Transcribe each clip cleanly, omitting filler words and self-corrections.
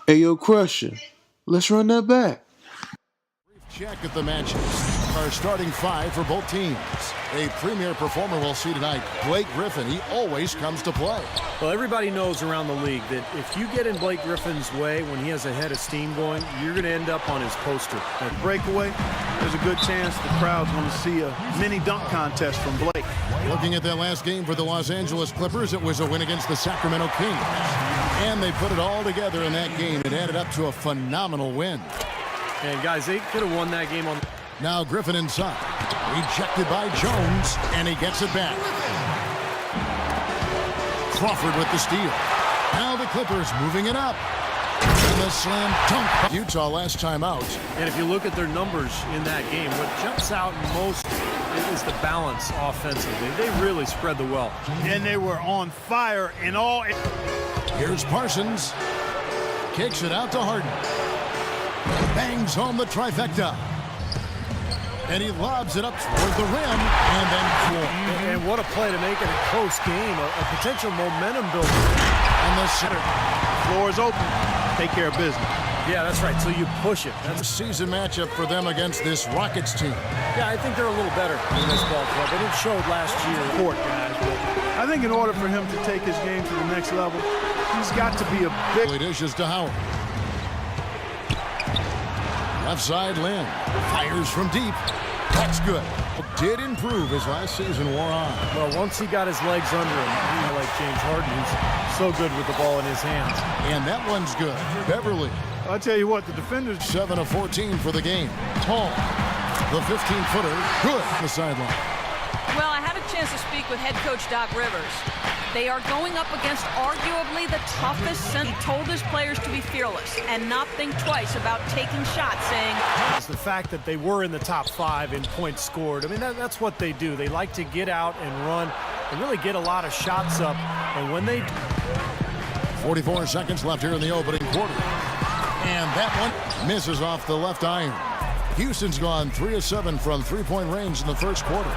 Hey, yo, Crusher, let's run that back. Check at the matches. Our starting five for both teams. A premier performer we'll see tonight, Blake Griffin. He always comes to play. Well, everybody knows around the league that if you get in Blake Griffin's way when he has a head of steam going, you're going to end up on his poster. That breakaway, there's a good chance the crowd's going to see a mini dunk contest from Blake. Looking at that last game for the Los Angeles Clippers, it was a win against the Sacramento Kings. And they put it all together in that game. It added up to a phenomenal win. And guys, they could have won that game on. Now Griffin inside. Rejected by Jones, and he gets it back. Crawford with the steal. Now the Clippers moving it up. And the slam dunk. Utah last time out. And if you look at their numbers in that game, what jumps out most is the balance offensively. They really spread the wealth. And they were on fire in all. Here's Parsons. Kicks it out to Harden. Bangs home the trifecta. And he lobs it up toward the rim and then floor. And what a play to make it a close game, a potential momentum builder. And the center. Floor is open. Take care of business. Yeah, that's right. So you push it. That's a season matchup for them against this Rockets team. Yeah, I think they're a little better than this ball club. And it showed last year. Court, guys. I think in order for him to take his game to the next level, he's got to be a big. Dishes to Howard. Left side, Lynn fires from deep. That's good. Did improve as last season wore on. Well, once he got his legs under him, like James Harden, who's so good with the ball in his hands. And that one's good. Beverly. I'll tell you what, the defenders. 7 of 14 for the game. Tall. The 15-footer. Good. The sideline. Well, I had a chance to speak with head coach Doc Rivers. They are going up against arguably the toughest. He told his players to be fearless and not think twice about taking shots, saying... It's the fact that they were in the top 5 in points scored. I mean, that's what they do. They like to get out and run and really get a lot of shots up. And when they... 44 seconds left here in the opening quarter. And that one misses off the left iron. Houston's gone 3 of 7 from three-point range in the first quarter.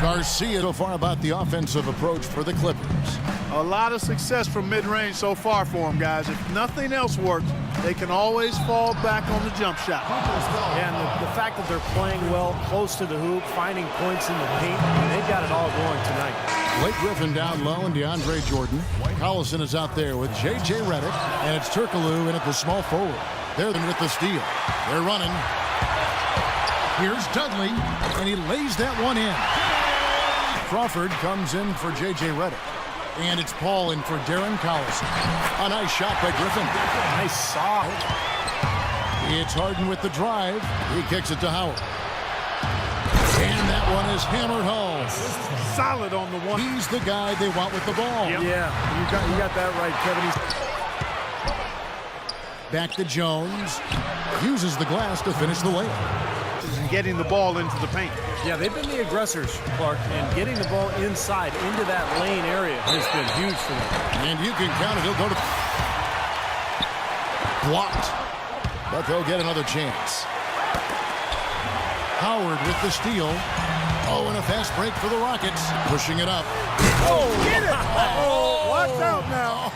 Garcia so far about the offensive approach for the Clippers. A lot of success from mid-range so far for them, guys. If nothing else works, they can always fall back on the jump shot. Yeah, and the fact that they're playing well close to the hoop, finding points in the paint, they've got it all going tonight. Blake Griffin down low and DeAndre Jordan. Collison is out there with J.J. Redick, and it's Turkoglu in at the small forward. They're with the steal. They're running. Here's Dudley, and he lays that one in. Crawford comes in for J.J. Redick. And it's Paul in for Darren Collison. A nice shot by Griffin. Nice soft. It's Harden with the drive. He kicks it to Howard. And that one is hammered home. Solid on the one. He's the guy they want with the ball. Yep. Yeah, you got that right, Kevin. Back to Jones. Uses the glass to finish the layup. And getting the ball into the paint. Yeah, they've been the aggressors, Clark, and getting the ball inside into that lane area has been huge for them. And you can count it. He'll go to blocked, but they'll get another chance. Howard with the steal. Oh, and a fast break for the Rockets. Pushing it up. Oh, get it! Oh, watch out now.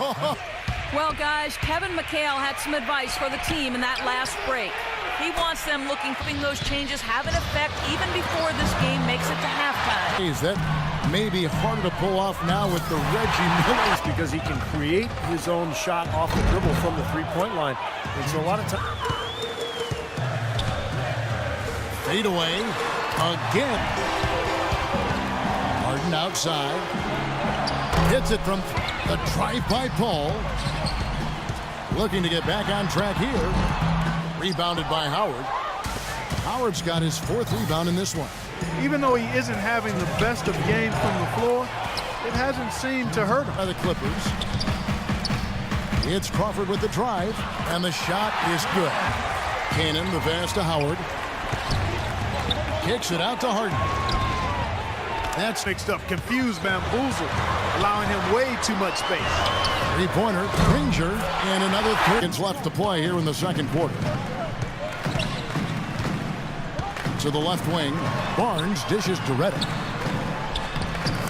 Well, guys, Kevin McHale had some advice for the team in that last break. He wants them looking for those changes have an effect even before this game makes it to halftime. That may be harder to pull off now with the Reggie Millers because he can create his own shot off the dribble from the three-point line. And so a lot of time. Fade away again. Harden outside. Hits it from the drive by Paul. Looking to get back on track here. Rebounded by Howard. Howard's got his 4th rebound in this one. Even though he isn't having the best of games from the floor, it hasn't seemed to hurt him. By the Clippers. It's Crawford with the drive, and the shot is good. Cannon, the pass to Howard. Kicks it out to Harden. That's mixed up, confused, bamboozled, allowing him way too much space. Three-pointer, Granger, and another 3 seconds left to play here in the second quarter. To the left wing, Barnes dishes to Redick.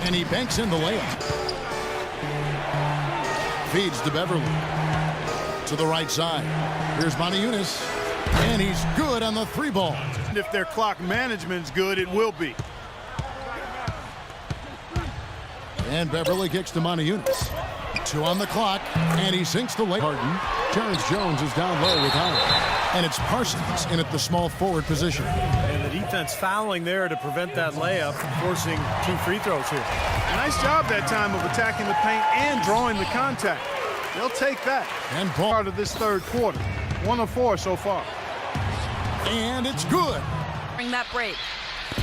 And he banks in the layup. Feeds to Beverly. to the right side. Here's Yunus, and he's good on the 3-ball. If their clock management's good, it will be. And Beverly kicks to Yunus. 2 on the clock, and he sinks the lay. Harden. Terrence Jones is down low with Harden. And it's Parsons in at the small forward position. And the defense fouling there to prevent that layup, forcing 2 free throws here. Nice job that time of attacking the paint and drawing the contact. They'll take that. And part of this third quarter. 1 of 4 so far. And it's good. Bring that break.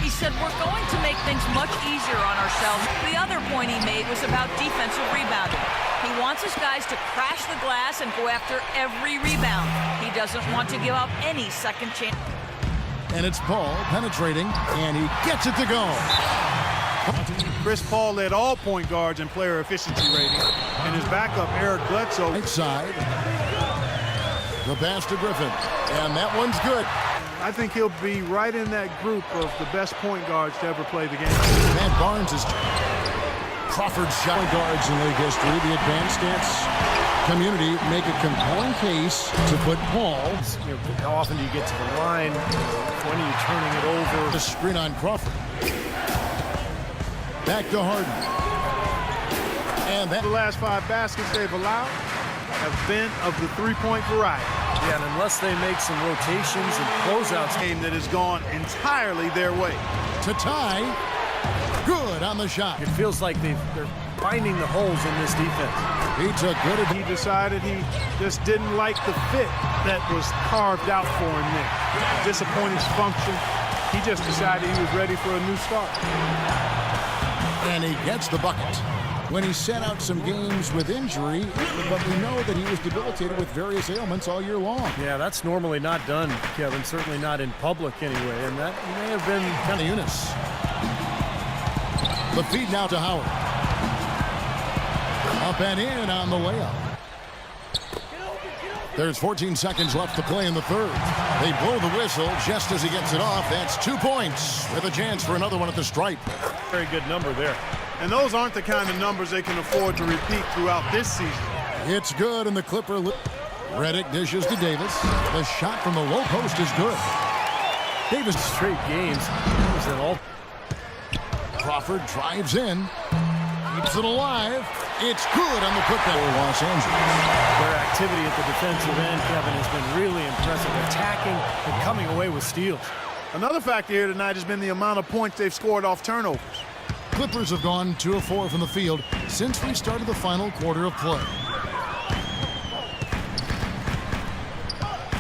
He said, we're going to make things much easier on ourselves. The other point he made was about defensive rebounding. He wants his guys to crash the glass and go after every rebound. He doesn't want to give up any second chance. And it's Paul penetrating, and he gets it to go. Chris Paul led all point guards in player efficiency rating, and his backup, Eric Bledsoe. Right side. The pass to Griffin, and that one's good. I think he'll be right in that group of the best point guards to ever play the game. And Barnes is Crawford's shot. Point guards in league history. The advanced stats community make a compelling case to put Paul. How often do you get to the line? When are you turning it over? The screen on Crawford. Back to Harden. And that the last 5 baskets they've allowed have been of the 3-point variety. Yeah, and unless they make some rotations and closeouts. Game that has gone entirely their way. To tie. Good on the shot. It feels like they're finding the holes in this defense. He took good. He decided he just didn't like the fit that was carved out for him there. Disappointing function. He just decided he was ready for a new start. And he gets the bucket. When he set out some games with injury, but we know that he was debilitated with various ailments all year long. Yeah, that's normally not done, Kevin. Certainly not in public anyway. And that may have been kind of Yunus. The feed now to Howard. Up and in on the layup. There's 14 seconds left to play in the third. They blow the whistle just as he gets it off. That's 2 points with a chance for another one at the stripe. Very good number there. And those aren't the kind of numbers they can afford to repeat throughout this season. It's good, and the Clipper. Reddick dishes to Davis. The shot from the low post is good. Davis straight games. Crawford drives in. Keeps it alive. It's good on the putback for Los Angeles. Their activity at the defensive end, Kevin, has been really impressive. Attacking and coming away with steals. Another factor here tonight has been the amount of points they've scored off turnovers. Clippers have gone 2 of 4 from the field since we started the final quarter of play.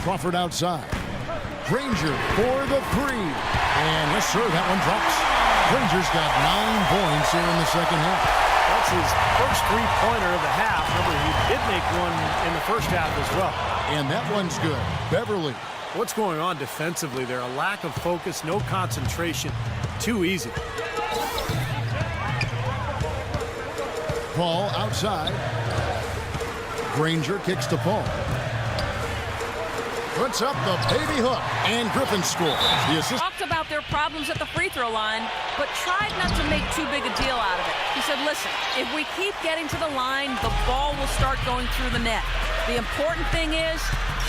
Crawford outside. Granger for the 3. And yes, sir, that one drops. Granger's got 9 points here in the second half. That's his first 3-pointer of the half. Remember, he did make one in the first half as well. And that one's good. Beverly. What's going on defensively there? A lack of focus, no concentration. Too easy. Paul outside. Granger kicks to Paul. Puts up the baby hook, and Griffin scores. The assist. Talked about their problems at the free throw line, but tried not to make too big a deal out of it. He said, listen, if we keep getting to the line, the ball will start going through the net. The important thing is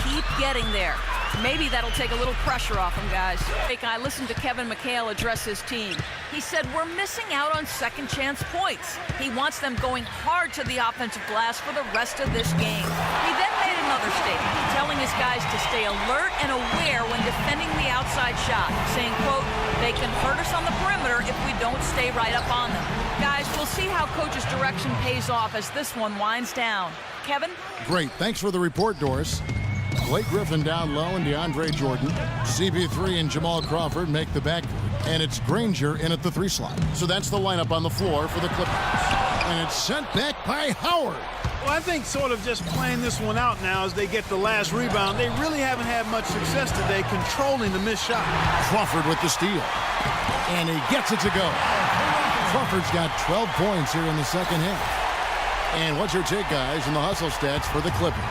keep getting there. Maybe that'll take a little pressure off him, guys. I listened to Kevin McHale address his team. He said, we're missing out on second chance points. He wants them going hard to the offensive glass for the rest of this game. He then made another statement, telling his guys to stay alert and aware when defending the outside shot, saying, quote, they can hurt us on the perimeter if we don't stay right up on them. Guys, we'll see how coach's direction pays off as this one winds down. Kevin? Great. Thanks for the report, Doris. Blake Griffin down low and DeAndre Jordan. CB3 and Jamal Crawford make the backcourt. And it's Granger in at the 3 slot. So that's the lineup on the floor for the Clippers. And it's sent back by Howard. Well, I think sort of just playing this one out now as they get the last rebound. They really haven't had much success today controlling the missed shot. Crawford with the steal. And he gets it to go. Crawford's got 12 points here in the second half. And what's your take, guys, in the hustle stats for the Clippers?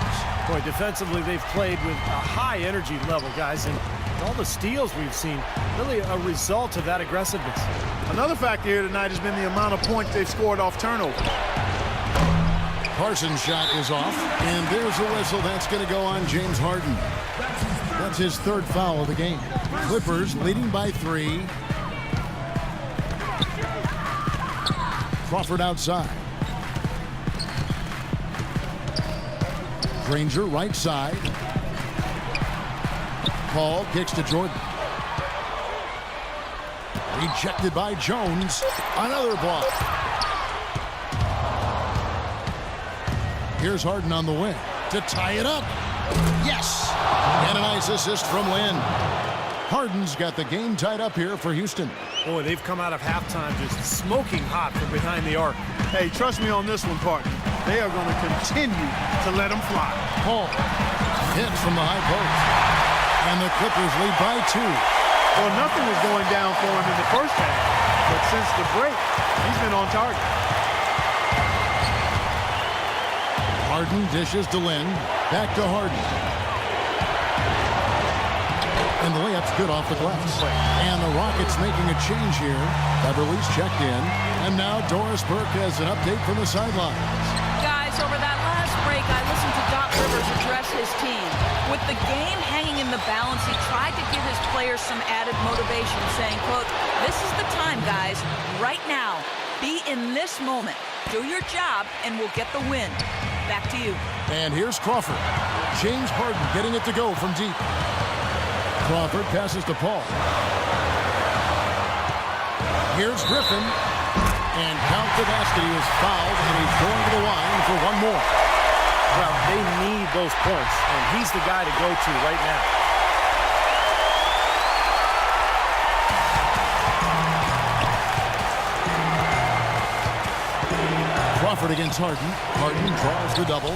Boy, defensively, they've played with a high energy level, guys, and all the steals we've seen, really a result of that aggressiveness. Another factor here tonight has been the amount of points they've scored off turnover. Parsons' shot is off, and there's a whistle. That's going to go on James Harden. That's his third foul of the game. Clippers leading by 3. Crawford outside. Granger right side. Paul kicks to Jordan. Rejected by Jones. Another block. Here's Harden on the wing to tie it up. Yes! And a nice assist from Lynn. Harden's got the game tied up here for Houston. Boy, they've come out of halftime just smoking hot from behind the arc. Hey, trust me on this one, partner. They are going to continue to let them fly. Paul hits from the high post. And the Clippers lead by 2. Well, nothing was going down for him in the first half. But since the break, he's been on target. Harden dishes to Lynn. Back to Harden. And the layup's good off the glass. And the Rockets making a change here. Beverly's checked in. And now Doris Burke has an update from the sidelines. Guys, over that last break, I listened to Doc Rivers address his team. With the game hanging in the balance, he tried to give his players some added motivation, saying, quote, "This is the time, guys. Right now. Be in this moment. Do your job, and we'll get the win." Back to you. And here's Crawford. James Harden getting it to go from deep. Crawford passes to Paul. Here's Griffin. And count the basket. He was fouled, and he's going to the line for one more. Well, they need those points, and he's the guy to go to right now. Crawford against Harden. Harden draws the double.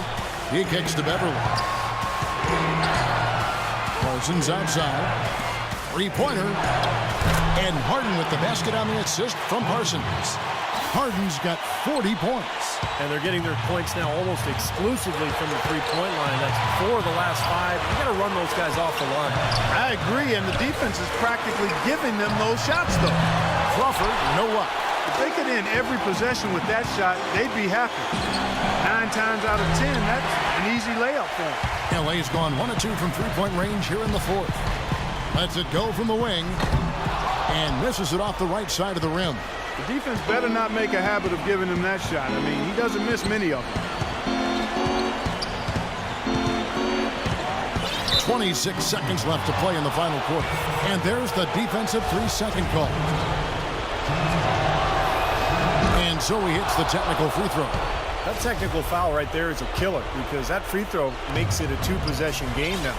He kicks to Beverly. Parsons outside. Three-pointer. And Harden with the basket on the assist from Parsons. Harden's got 40 points. And they're getting their points now almost exclusively from the three-point line. That's 4 of the last 5. You got to run those guys off the line. I agree, and the defense is practically giving them those shots, though. Crawford, no luck. If they could end every possession with that shot, they'd be happy. 9 times out of 10, that's an easy layup for them. LA's gone 1 of 2 from three-point range here in the 4th. Lets it go from the wing. And misses it off the right side of the rim. The defense better not make a habit of giving him that shot. I mean, he doesn't miss many of them. 26 seconds left to play in the final quarter. And there's the defensive 3-second call. And so he hits the technical free throw. That technical foul right there is a killer because that free throw makes it a 2-possession game now.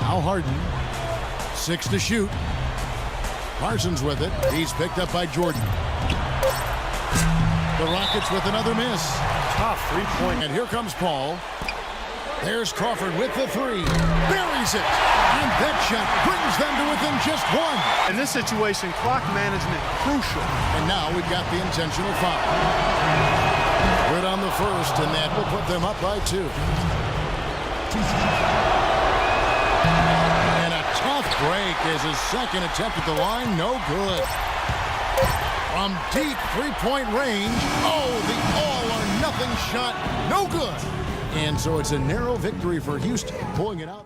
Now Harden. 6 to shoot. Parsons with it. He's picked up by Jordan. The Rockets with another miss. Tough three-point. And here comes Paul. There's Crawford with the 3. Buries it. And that shot brings them to within just 1. In this situation, clock management crucial. And now we've got the intentional foul. Good on the first, and that will put them up by 2. And a tough break is his second attempt at the line. No good. From deep three-point range. Oh, the all-or-nothing shot. No good. And so it's a narrow victory for Houston, pulling it out.